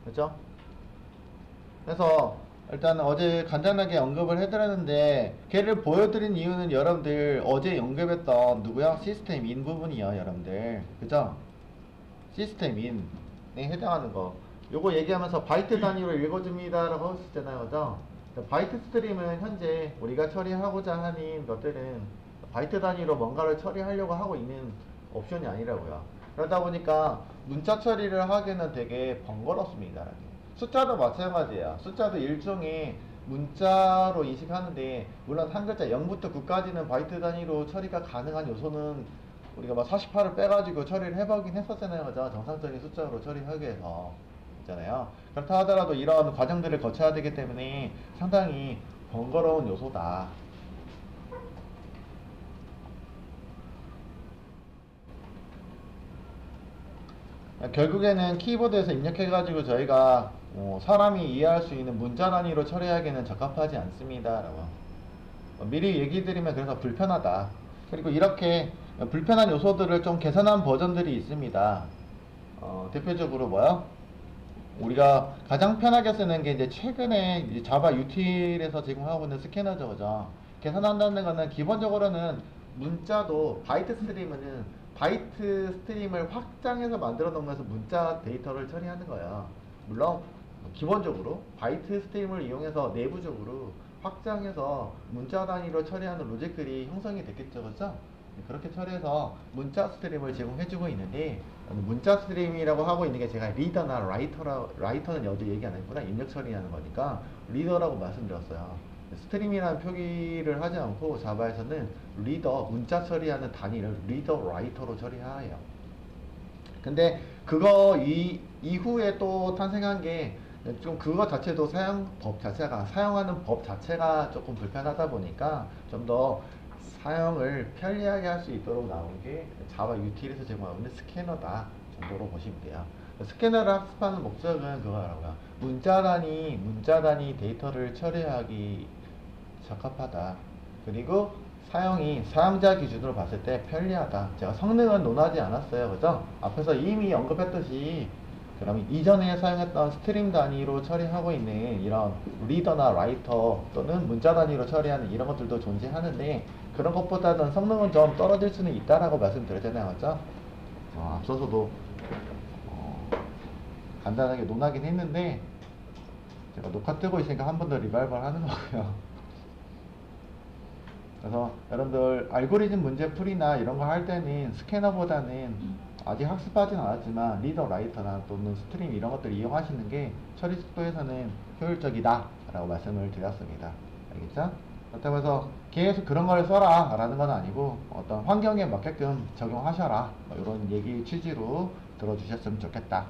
그죠? 그래서 일단 어제 간단하게 언급을 해드렸는데 걔를 보여드린 이유는 여러분들 어제 언급했던 누구야? 시스템 인 부분이요 여러분들. 그죠? 시스템 인에 해당하는 거 요거 얘기하면서 바이트 단위로 읽어줍니다 라고 했었잖아요. 그죠? 바이트 스트림은 현재 우리가 처리하고자 하는 것들은 바이트 단위로 뭔가를 처리하려고 하고 있는 옵션이 아니라고요. 그러다 보니까 문자 처리를 하기는 되게 번거롭습니다. 숫자도 마찬가지야. 숫자도 일종의 문자로 인식하는데 물론 한 글자 0부터 9까지는 바이트 단위로 처리가 가능한 요소는 우리가 막 48을 빼가지고 처리를 해보긴 했었잖아요. 그죠? 정상적인 숫자로 처리하기 위해서 있잖아요. 그렇다 하더라도 이런 과정들을 거쳐야 되기 때문에 상당히 번거로운 요소다. 결국에는 키보드에서 입력해가지고 저희가 사람이 이해할 수 있는 문자 단위로 처리하기에는 적합하지 않습니다. 라고 미리 얘기 드리면 그래서 불편하다. 그리고 이렇게 불편한 요소들을 좀 개선한 버전들이 있습니다. 대표적으로 뭐야? 우리가 가장 편하게 쓰는 게 이제 최근에 이제 자바 util에서 제공하고 있는 스캐너죠. 그죠? 개선한다는 거는 기본적으로는 문자도 바이트 스트림은 바이트 스트림을 확장해서 만들어 놓으면서 문자 데이터를 처리하는 거야. 물론 기본적으로 바이트 스트림을 이용해서 내부적으로 확장해서 문자 단위로 처리하는 로직들이 형성이 됐겠죠. 그죠? 그렇게 처리해서 문자 스트림을 제공해주고 있는데 문자 스트림이라고 하고 있는 게 제가 리더나 라이터는 여기 얘기 안 했구나. 입력 처리하는 거니까 리더라고 말씀드렸어요. 스트림이라는 표기를 하지 않고 자바에서는 리더, 문자 처리하는 단위를 리더, 라이터로 처리해요. 근데 그거 이후에 또 탄생한 게 좀 그거 자체도 사용하는 법 자체가 조금 불편하다 보니까 좀 더 사용을 편리하게 할 수 있도록 나온 게 자바 util에서 제공하고 있는 스캐너다 정도로 보시면 돼요. 스캐너를 학습하는 목적은 그거라고요. 문자 단위 데이터를 처리하기 적합하다. 그리고 사용자 기준으로 봤을 때 편리하다. 제가 성능은 논하지 않았어요. 그죠? 앞에서 이미 언급했듯이 그럼 이전에 사용했던 스트림 단위로 처리하고 있는 이런 리더나 라이터 또는 문자 단위로 처리하는 이런 것들도 존재하는데 그런 것보다는 성능은 좀 떨어질 수는 있다라고 말씀드렸잖아요. 그죠? 앞서서도 간단하게 논하긴 했는데 제가 녹화 뜨고 있으니까 한 번 더 리발벌 하는 거고요. 그래서 여러분들 알고리즘 문제풀이나 이런 거 할 때는 스캐너보다는 아직 학습하진 않았지만 리더 라이터나 또는 스트림 이런 것들을 이용하시는 게 처리 속도에서는 효율적이다 라고 말씀을 드렸습니다. 알겠죠? 그렇다고 해서 계속 그런 걸 써라 라는 건 아니고 어떤 환경에 맞게끔 적용하셔라 이런 얘기 취지로 들어주셨으면 좋겠다.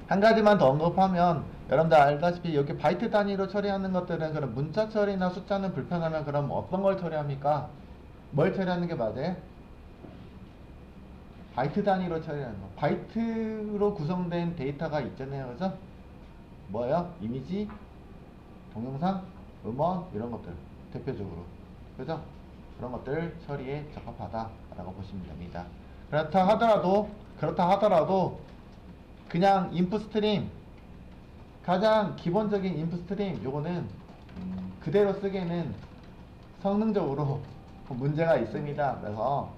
한 가지만 더 언급하면 여러분들 알다시피 여기 바이트 단위로 처리하는 것들은 그런 문자 처리나 숫자는 불편하면 그럼 어떤 걸 처리합니까? 뭘 처리하는 게 맞아요? 바이트 단위로 처리하는 거. 바이트로 구성된 데이터가 있잖아요. 그죠? 뭐예요? 이미지, 동영상, 음원 이런 것들 대표적으로. 그죠? 그런 것들 처리에 적합하다라고 보시면 됩니다. 그렇다 하더라도 그냥 인풋 스트림 가장 기본적인 인풋 스트림 요거는 그대로 쓰기에는 성능적으로 문제가 있습니다. 그래서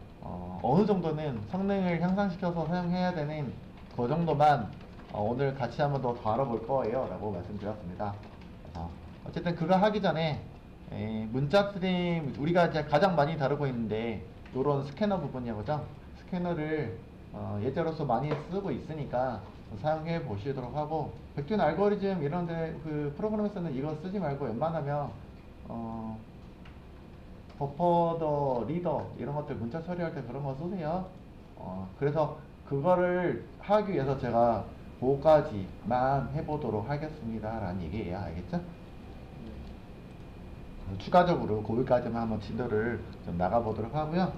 어느 정도는 성능을 향상시켜서 사용해야 되는 그 정도만 오늘 같이 한번 더 다뤄볼 거예요 라고 말씀드렸습니다. 그래서 어쨌든 그거 하기 전에 문자 스트림 우리가 이제 가장 많이 다루고 있는데 요런 스캐너 부분이요. 그죠? 스캐너를 예제로서 많이 쓰고 있으니까 사용해 보시도록 하고 백준 알고리즘 이런데 그 프로그램에서는 이거 쓰지 말고 웬만하면 버퍼더 리더 이런 것들 문자 처리할 때 그런 거 쓰세요. 그래서 그거를 하기 위해서 제가 그거까지만 해보도록 하겠습니다 라는 얘기예요. 알겠죠? 추가적으로 거기까지만 한번 진도를 좀 나가보도록 하고요.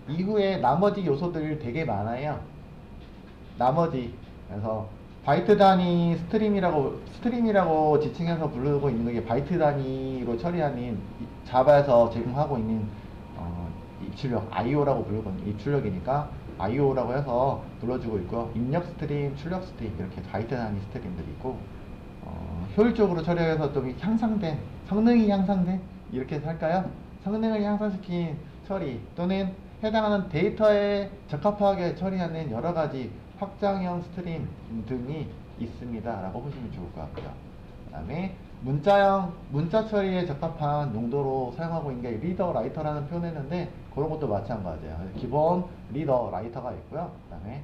이후에 나머지 요소들 되게 많아요. 그래서 바이트 단위 스트림이라고 지칭해서 부르고 있는 게 바이트 단위로 처리하는 자바에서 제공하고 있는 입출력 IO라고 부르거든요. 입출력이니까 IO라고 해서 불러주고 있고요. 입력 스트림, 출력 스트림 이렇게 바이트 단위 스트림들이 있고 효율적으로 처리해서 좀 향상된, 성능이 향상된 이렇게 해서 할까요? 성능을 향상시킨 처리 또는 해당하는 데이터에 적합하게 처리하는 여러가지 확장형 스트림 등이 있습니다 라고 보시면 좋을 것 같고요. 그 다음에 문자 처리에 적합한 용도로 사용하고 있는 게 리더 라이터라는 표현을 했는데 그런 것도 마찬가지예요. 기본 리더 라이터가 있고요. 그 다음에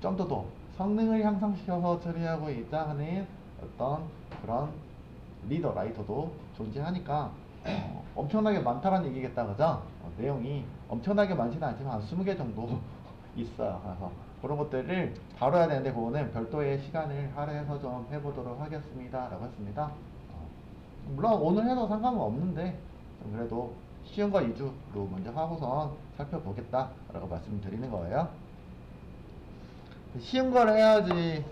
좀 더 성능을 향상시켜서 처리하고 있다 하는 어떤 그런 리더 라이터도 존재하니까 엄청나게 많다는 얘기겠다 그죠? 내용이 엄청나게 많지는 않지만 한 20개 정도 있어요. 그래서 그런 것들을 다뤄야 되는데 그거는 별도의 시간을 할애해서 좀 해보도록 하겠습니다 라고 했습니다. 물론 오늘 해도 상관은 없는데 그래도 쉬운 거 위주로 먼저 하고선 살펴보겠다 라고 말씀드리는 거예요. 쉬운 걸 해야지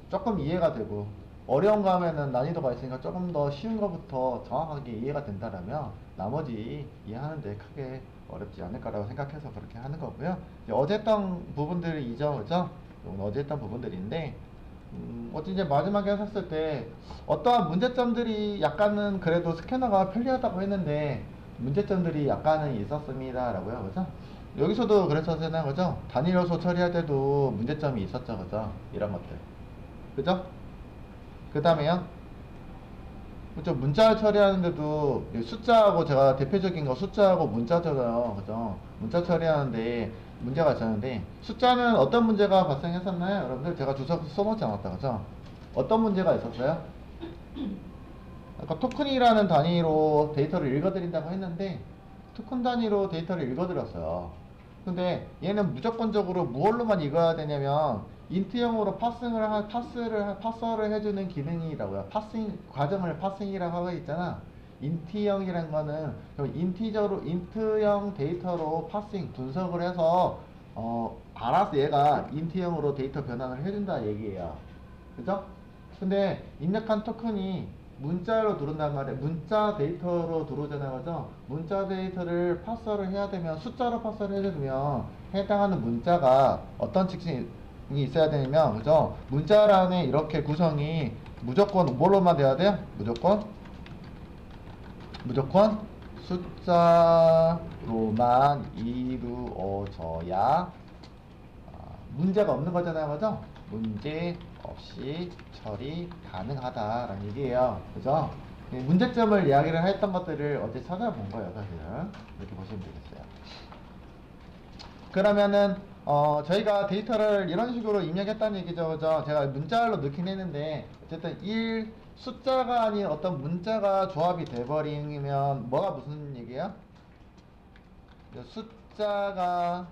조금 이해가 되고 어려운 거 하면은 난이도가 있으니까 조금 더 쉬운 거부터 정확하게 이해가 된다라면 나머지 이해하는데 크게 어렵지 않을까라고 생각해서 그렇게 하는 거고요. 어제 했던 부분들이죠, 그죠? 어제 했던 부분들인데 어제 이제 마지막에 했었을 때 어떠한 문제점들이 약간은 그래도 스캐너가 편리하다고 했는데 문제점들이 약간은 있었습니다라고요, 그죠? 여기서도 그랬었잖아요, 그죠? 단일 요소 처리할 때도 문제점이 있었죠, 그죠? 이런 것들, 그죠? 그 다음에요, 그죠? 문자를 처리하는데도 숫자하고 제가 대표적인 거 숫자하고 문자잖아요, 그죠? 문자 처리하는데 문제가 있었는데 숫자는 어떤 문제가 발생했었나요? 여러분들 제가 주석 써놓지 않았다, 그죠? 어떤 문제가 있었어요? 아까 토큰이라는 단위로 데이터를 읽어드린다고 했는데 토큰 단위로 데이터를 읽어드렸어요. 근데 얘는 무조건적으로 무얼로만 읽어야 되냐면 인트형으로 파서를 해주는 기능이라고요. 파싱 과정을 파싱이라고 하고 있잖아. 인트형이란 거는 인트형 데이터로 파싱 분석을 해서 알아서 얘가 인트형으로 데이터 변환을 해준다 얘기예요. 그죠? 근데 입력한 토큰이 문자로 들어온단 말이에요. 문자 데이터로 들어오잖아요, 그죠? 문자 데이터를 파서를 해야 되면 숫자로 파서를 해야 되면 해당하는 문자가 어떤 특징이 있어야 되냐면, 그죠? 문자란에 이렇게 구성이 무조건 뭘로만 돼야 돼요? 무조건 숫자로만 이루어져야 문제가 없는 거잖아요, 그죠? 문제 없이 처리 가능하다라는 얘기예요, 그죠? 문제점을 이야기를 했던 것들을 어제 찾아본 거예요, 사실은. 이렇게 보시면 되겠어요. 그러면은 저희가 데이터를 이런 식으로 입력했다는 얘기죠, 그죠? 제가 문자로 넣긴 했는데 어쨌든 숫자가 아닌 어떤 문자가 조합이 돼버리면 뭐가 무슨 얘기예요? 숫자가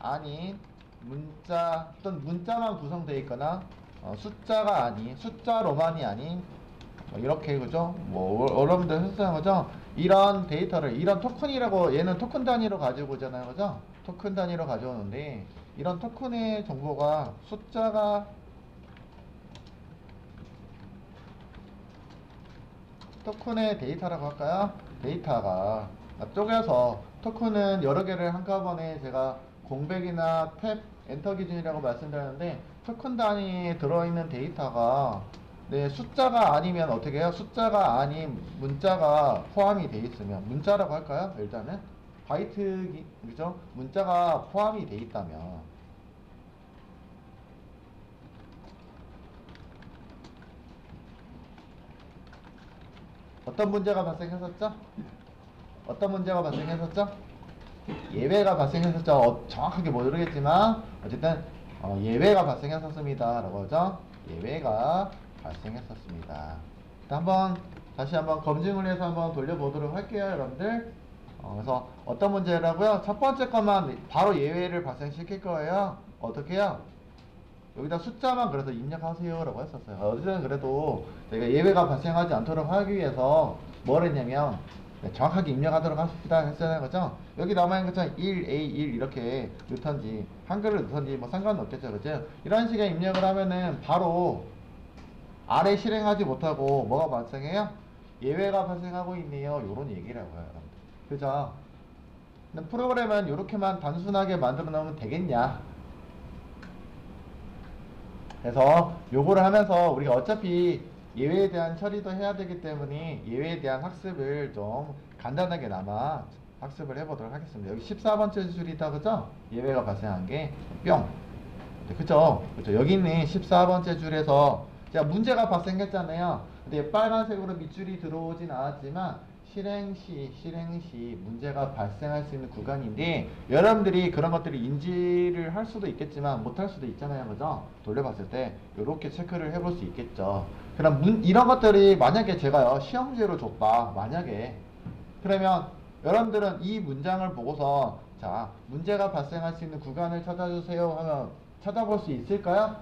아닌 문자 또는 문자만 구성되어 있거나 숫자가 아닌 숫자로만이 아닌 이렇게, 그죠? 여러분들 했어요, 그죠? 이런 데이터를 이런 토큰이라고, 얘는 토큰 단위로 가지고 오잖아요, 그죠? 토큰 단위로 가져오는데 이런 토큰의 정보가 토큰의 데이터라고 할까요? 데이터가 쪼개서 토큰은 여러 개를 한꺼번에 제가 공백이나 탭, 엔터 기준이라고 말씀드렸는데 토큰 단위에 들어있는 데이터가 숫자가 아니면 어떻게 해요? 숫자가 아닌 문자가 포함이 돼 있으면 문자라고 할까요? 일단은 바이트, 그죠? 문자가 포함이 돼 있다면 어떤 문제가 발생했었죠? 예외가 발생했었죠. 정확하게 모르겠지만 어쨌든 예외가 발생했었습니다 라고 하죠. 예외가 발생했었습니다. 다시 한번 검증을 해서 한번 돌려보도록 할게요, 여러분들. 그래서 어떤 문제라고요? 첫 번째 것만 바로 예외를 발생시킬 거예요. 어떻게 해요? 여기다 숫자만 그래서 입력하세요 라고 했었어요. 어쨌든 그래도 저희가 예외가 발생하지 않도록 하기 위해서 뭘 했냐면 정확하게 입력하도록 하십시다 했잖아요, 그죠? 여기 남아있는 것처럼 1A1 이렇게 넣던지 한글을 넣던지 뭐 상관은 없겠죠, 그죠? 이런 식의 입력을 하면은 바로 아래 실행하지 못하고 뭐가 발생해요? 예외가 발생하고 있네요, 요런 얘기라고요, 여러분들. 그죠? 근데 프로그램은 이렇게만 단순하게 만들어 놓으면 되겠냐. 그래서 요거를 하면서 우리가 어차피 예외에 대한 처리도 해야 되기 때문에 예외에 대한 학습을 좀 간단하게나마 학습을 해보도록 하겠습니다. 여기 14번째 줄이다 그죠? 예외가 발생한 게 뿅. 네, 그죠? 그죠? 여기 있는 14번째 줄에서 제가 문제가 발생했잖아요. 근데 빨간색으로 밑줄이 들어오진 않았지만 실행 시 문제가 발생할 수 있는 구간인데 여러분들이 그런 것들을 인지를 할 수도 있겠지만 못할 수도 있잖아요. 그죠? 돌려봤을 때 이렇게 체크를 해볼 수 있겠죠. 그럼 이런 것들이 만약에 제가요 시험지로 줬다. 만약에 그러면 여러분들은 이 문장을 보고서 자 문제가 발생할 수 있는 구간을 찾아주세요 하면 찾아볼 수 있을까요?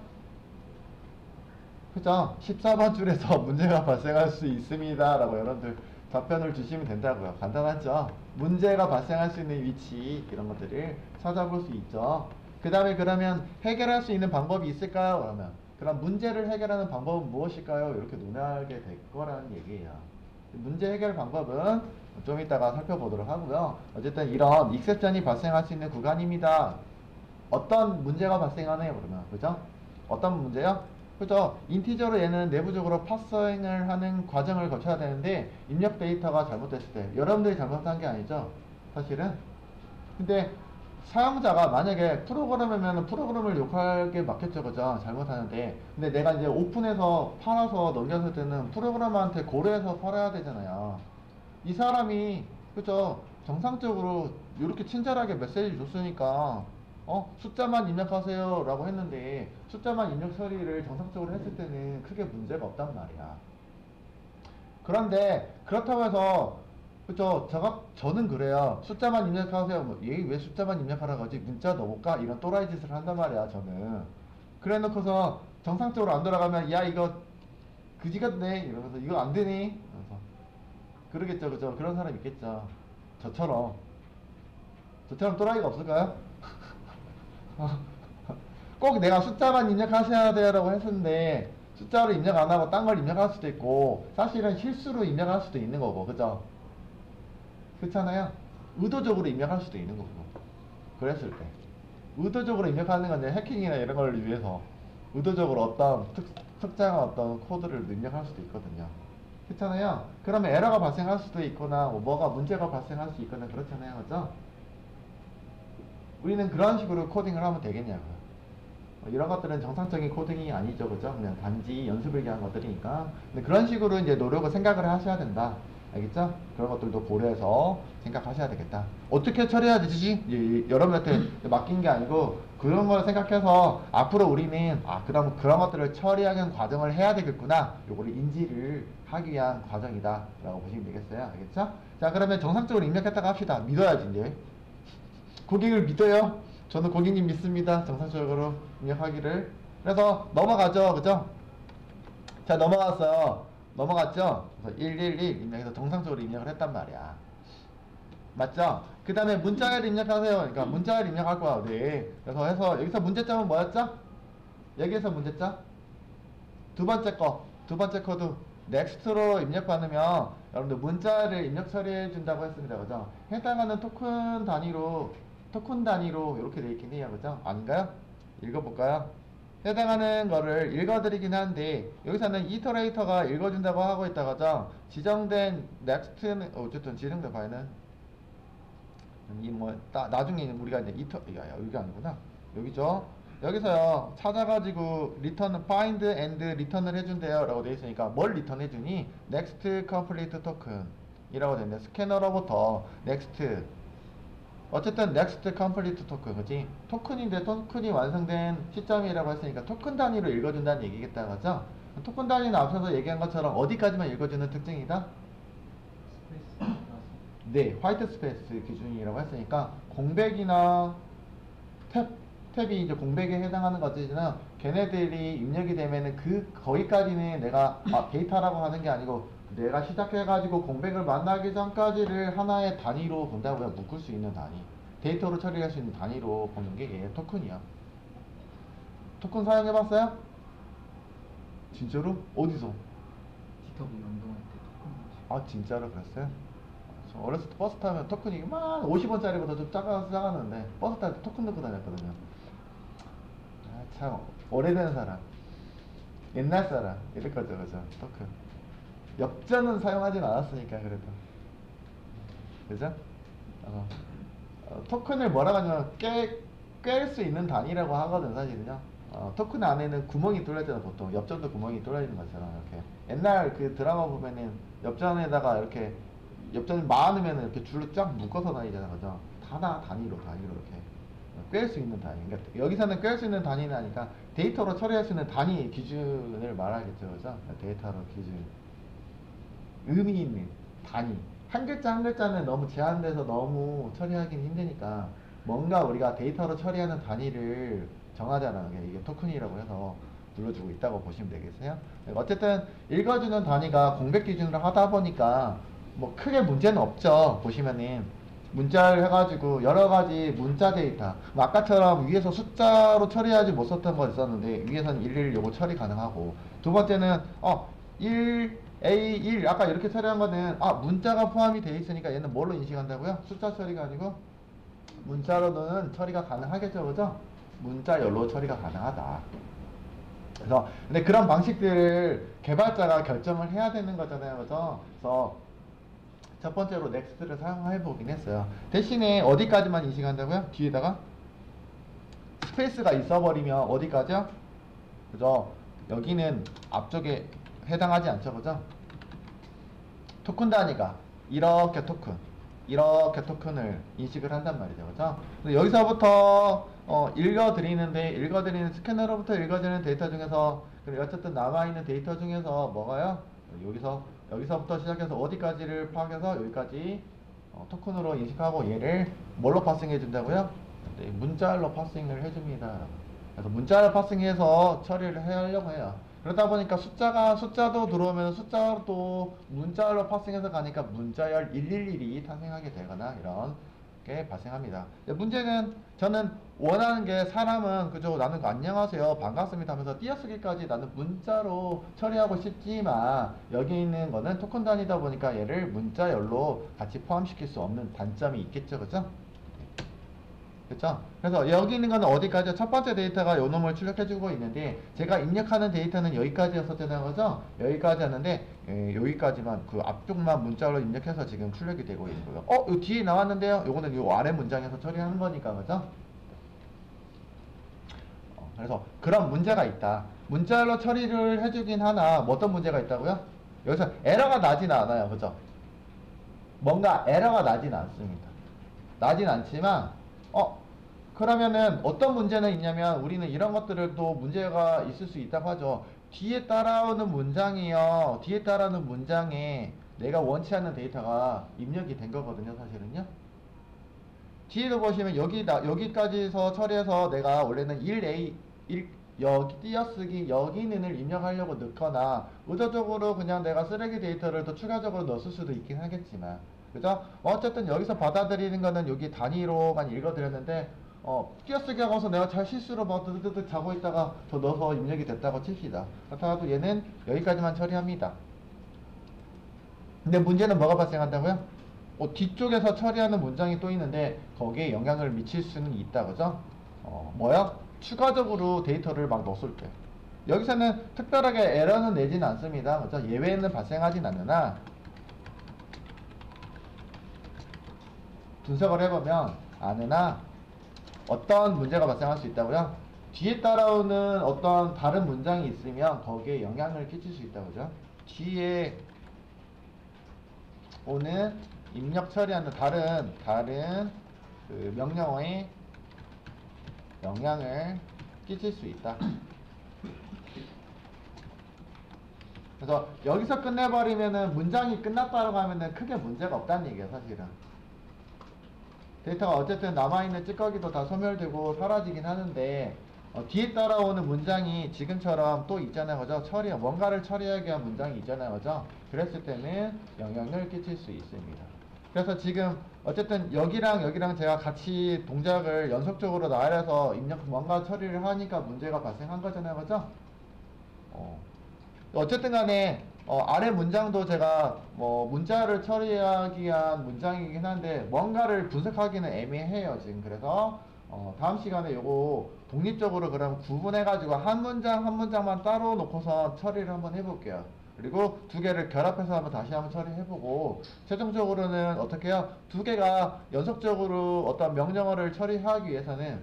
그죠? 14번 줄에서 문제가 발생할 수 있습니다 라고 여러분들 답변을 주시면 된다고요. 간단하죠? 문제가 발생할 수 있는 위치 이런 것들을 찾아볼 수 있죠. 그 다음에 그러면 해결할 수 있는 방법이 있을까요? 그러면 그럼 문제를 해결하는 방법은 무엇일까요? 이렇게 논하게 될 거라는 얘기예요. 문제 해결 방법은 좀 이따가 살펴보도록 하고요. 어쨌든 이런 익셉션이 발생할 수 있는 구간입니다. 어떤 문제가 발생하네요 그러면 그죠? 어떤 문제요? 그죠? 인티저로 얘는 내부적으로 파서잉을 하는 과정을 거쳐야 되는데 입력 데이터가 잘못됐을 때 여러분들이 잘못한 게 아니죠 사실은. 근데 사용자가 만약에 프로그램이면 프로그램을 욕하게 맞겠죠 그죠? 잘못하는데 근데 내가 이제 오픈해서 팔아서 넘겼을 때는 프로그램한테 고려해서 팔아야 되잖아요. 이 사람이 그죠? 정상적으로 이렇게 친절하게 메시지 줬으니까 숫자만 입력하세요 라고 했는데 숫자만 입력 처리를 정상적으로 했을 때는 크게 문제가 없단 말이야. 그런데 그렇다고 해서 그쵸 저는 그래요. 숫자만 입력하세요. 뭐, 얘 왜 숫자만 입력하라고 하지? 문자 넣어볼까? 이런 또라이 짓을 한단 말이야 저는. 그래 놓고서 정상적으로 안 돌아가면 야 이거 그지 같네 이러면서 이거 안 되니? 이러면서 그러겠죠 그죠? 그런 사람 있겠죠. 저처럼 또라이가 없을까요? 꼭 내가 숫자만 입력하셔야 돼요 라고 했었는데 숫자로 입력 안 하고 딴 걸 입력할 수도 있고 사실은 실수로 입력할 수도 있는 거고 그죠? 그렇잖아요. 의도적으로 입력할 수도 있는 거고 그랬을 때 의도적으로 입력하는 건 이제 해킹이나 이런 걸 위해서 의도적으로 어떤 특정한 어떤 코드를 입력할 수도 있거든요. 그렇잖아요. 그러면 에러가 발생할 수도 있거나 뭐가 문제가 발생할 수 있거나 그렇잖아요. 그죠? 우리는 그런 식으로 코딩을 하면 되겠냐고요. 이런 것들은 정상적인 코딩이 아니죠. 그죠? 그냥 단지 연습을 위한 것들이니까. 근데 그런 식으로 이제 노력을 생각을 하셔야 된다. 알겠죠? 그런 것들도 고려해서 생각하셔야 되겠다. 어떻게 처리해야 되지? 여러분한테 맡긴 게 아니고 그런 걸 생각해서 앞으로 우리는 그럼 그런 것들을 처리하는 과정을 해야 되겠구나. 요거를 인지를 하기 위한 과정이다. 라고 보시면 되겠어요. 알겠죠? 자, 그러면 정상적으로 입력했다가 합시다. 믿어야지, 이제. 고객을 믿어요. 저는 고객님 믿습니다. 정상적으로 입력하기를. 그래서 넘어가죠. 그죠? 자, 넘어갔어요. 넘어갔죠? 그래서 111 입력해서 정상적으로 입력을 했단 말이야. 맞죠? 그 다음에 문자를 입력하세요. 그러니까 문자를 입력할 거야. 네. 그래서 해서 여기서 문제점은 뭐였죠? 여기에서 문제점? 두 번째 코드 넥스트로 입력 받으면 여러분들 문자를 입력 처리해 준다고 했습니다. 그죠? 해당하는 토큰 단위로 이렇게 되어 있긴 해요. 그죠? 아닌가요? 읽어볼까요? 해당하는 거를 읽어드리긴 한데 여기서는 이터레이터가 읽어준다고 하고 있다. 그죠? 지정된 넥스트는 어쨌든 지정된 바에는 나중에 우리가 이제 여기 아니구나. 여기죠? 여기서요 찾아가지고 리턴 find and return을 해준대요 라고 되어 있으니까 뭘 리턴 해주니? next complete token 이라고 되어 있는데 스캐너로부터 next 어쨌든 next complete token 그치? 토큰인데 토큰이 완성된 시점이라고 했으니까 토큰 단위로 읽어준다는 얘기겠다 그죠? 토큰 단위는 앞서서 얘기한 것처럼 어디까지만 읽어주는 특징이다? 네, 화이트 스페이스 기준이라고 했으니까 공백이나 탭이 이제 공백에 해당하는 것들이나 걔네들이 입력이 되면은 거기까지는 내가 데이터라고 하는 게 아니고 내가 시작해가지고 공백을 만나기 전까지를 하나의 단위로 본다고요. 묶을 수 있는 단위. 데이터로 처리할 수 있는 단위로 보는 게 얘 토큰이야. 토큰 사용해봤어요? 진짜로? 어디서? 디터브 연동할 때 토큰. 진짜로 그랬어요? 저 어렸을 때 버스 타면 토큰이 막 50원짜리보다 좀 작았는데 버스 탈 때 토큰 넣고 다녔거든요. 아, 참 오래된 사람, 옛날 사람 이럴 거죠, 그죠? 토큰. 엽전은 사용하진 않았으니까 그래도, 그죠? 어, 토큰을 뭐라고 하냐면 깰 수 있는 단위라고 하거든 사실은요. 토큰 안에는 구멍이 뚫려있잖아. 보통 엽전도 구멍이 뚫려 있는 것처럼 이렇게 옛날 그 드라마 보면은 엽전에다가 이렇게 엽전이 많으면 이렇게 줄로 쫙 묶어서 다니잖아, 그죠? 단위로 이렇게 꿰 수 있는 단위. 그러니까 여기서는 꿰 수 있는 단위는 아니까 데이터로 처리할 수 있는 단위 기준을 말하겠죠, 그죠? 데이터로 기준, 의미 있는 단위. 한 글자 한 글자는 너무 제한돼서 너무 처리하기는 힘드니까 뭔가 우리가 데이터로 처리하는 단위를 정하자라는 게 이게 토큰이라고 해서 불러주고 있다고 보시면 되겠어요. 어쨌든 읽어주는 단위가 공백 기준으로 하다 보니까 뭐 크게 문제는 없죠. 보시면은 문자를 해가지고 여러가지 문자 데이터, 뭐 아까처럼 위에서 숫자로 처리하지 못했던 거 있었는데 위에서는 일일이 요거 처리 가능하고, 두 번째는 1A1 아까 이렇게 처리한 거는 문자가 포함이 되어 있으니까 얘는 뭘로 인식한다고요? 숫자 처리가 아니고 문자로는 처리가 가능하겠죠, 그죠? 문자열로 처리가 가능하다. 그래서 근데 그런 방식들을 개발자가 결정을 해야 되는 거잖아요, 그죠? 그래서 첫 번째로 넥스트를 사용해 보긴 했어요. 대신에 어디까지만 인식한다고요? 뒤에다가 스페이스가 있어 버리면 어디까지요? 그죠? 여기는 앞쪽에 해당하지 않죠, 그죠? 토큰 단위가 이렇게 토큰을 인식을 한단 말이죠, 그죠? 여기서부터 읽어드리는 스캐너로부터 읽어드리는 데이터 중에서, 어쨌든 남아있는 데이터 중에서 뭐가요? 여기서부터 시작해서 어디까지를 파악해서 여기까지 토큰으로 인식하고 얘를 뭘로 파싱해 준다고요? 네, 문자열로 파싱을 해줍니다. 그래서 문자열 파싱해서 처리를 하려고 해요. 그러다 보니까 숫자도 들어오면 숫자도 문자열로 파싱해서 가니까 문자열 111이 탄생하게 되거나 이런 게 발생합니다. 문제는 저는 원하는 게 사람은 그저 나는 안녕하세요 반갑습니다 하면서 띄어쓰기까지 나는 문자로 처리하고 싶지만 여기 있는 거는 토큰 단위다 보니까 얘를 문자열로 같이 포함시킬 수 없는 단점이 있겠죠, 그죠? 그렇죠? 그래서 여기 있는 거는 어디까지요? 첫 번째 데이터가 요 놈을 출력해주고 있는데 제가 입력하는 데이터는 여기까지였었잖아요, 그죠? 여기까지였는데 여기까지만 그 앞쪽만 문자로 입력해서 지금 출력이 되고 있는 거예요. 요 뒤에 나왔는데요? 요거는 요 아래 문장에서 처리하는 거니까, 그죠? 그래서 그런 문제가 있다. 문자로 처리를 해주긴 하나 뭐 어떤 문제가 있다고요? 여기서 에러가 나진 않아요, 그죠? 뭔가 에러가 나진 않습니다. 나진 않지만 그러면은 어떤 문제는 있냐면 우리는 이런 것들을 또 문제가 있을 수 있다고 하죠. 뒤에 따라오는 문장이요. 뒤에 따라오는 문장에 내가 원치 않는 데이터가 입력이 된 거거든요, 사실은요. 뒤에도 보시면 여기까지서 처리해서 내가 원래는 1여기 띄어쓰기 여기는을 입력하려고 넣거나 의도적으로 그냥 내가 쓰레기 데이터를 더 추가적으로 넣었을 수도 있긴 하겠지만, 그죠? 어쨌든 여기서 받아들이는 거는 여기 단위로만 읽어드렸는데 띄어쓰기 하고서 내가 잘 실수로 막 드드드 자고 있다가 더 넣어서 입력이 됐다고 칩시다. 그렇다고 얘는 여기까지만 처리합니다. 근데 문제는 뭐가 발생한다고요? 뒤쪽에서 처리하는 문장이 또 있는데 거기에 영향을 미칠 수는 있다, 그죠? 뭐야? 추가적으로 데이터를 막 넣었을 때 여기서는 특별하게 에러는 내지는 않습니다, 그죠? 예외는 발생하진 않으나 분석을 해보면 어떤 문제가 발생할 수 있다고요? 뒤에 따라오는 어떤 다른 문장이 있으면 거기에 영향을 끼칠 수 있다고, 그죠? 뒤에 오는 입력 처리하는 다른 그 명령어에 영향을 끼칠 수 있다. 그래서 여기서 끝내버리면은 문장이 끝났다고 하면은 크게 문제가 없다는 얘기예요, 사실은. 데이터가 어쨌든 남아있는 찌꺼기도 다 소멸되고 사라지긴 하는데 뒤에 따라오는 문장이 지금처럼 또 있잖아요, 그죠? 뭔가를 처리하기 위한 문장이 있잖아요, 그죠? 그랬을 때는 영향을 끼칠 수 있습니다. 그래서 지금 어쨌든 여기랑 제가 같이 동작을 연속적으로 나열해서 뭔가 처리를 하니까 문제가 발생한 거잖아요, 그죠? 어쨌든 간에 아래 문장도 제가 문자를 처리하기 위한 문장이긴 한데 뭔가를 분석하기는 애매해요 지금. 그래서 다음 시간에 요거 독립적으로 그럼 구분해가지고 한 문장 한 문장만 따로 놓고서 처리를 한번 해볼게요. 그리고 두 개를 결합해서 한번 다시 한번 처리해보고 최종적으로는 어떻게 해요? 두 개가 연속적으로 어떤 명령어를 처리하기 위해서는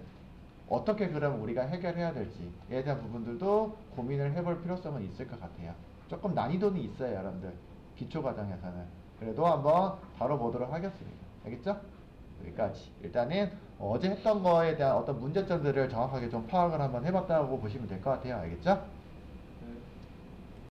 어떻게 그럼 우리가 해결해야 될지에 대한 부분들도 고민을 해볼 필요성은 있을 것 같아요. 조금 난이도는 있어요, 여러분들. 기초과정에서는. 그래도 한번 다뤄보도록 하겠습니다. 알겠죠? 여기까지. 일단은 어제 했던 거에 대한 어떤 문제점들을 정확하게 좀 파악을 한번 해봤다고 보시면 될 것 같아요. 알겠죠?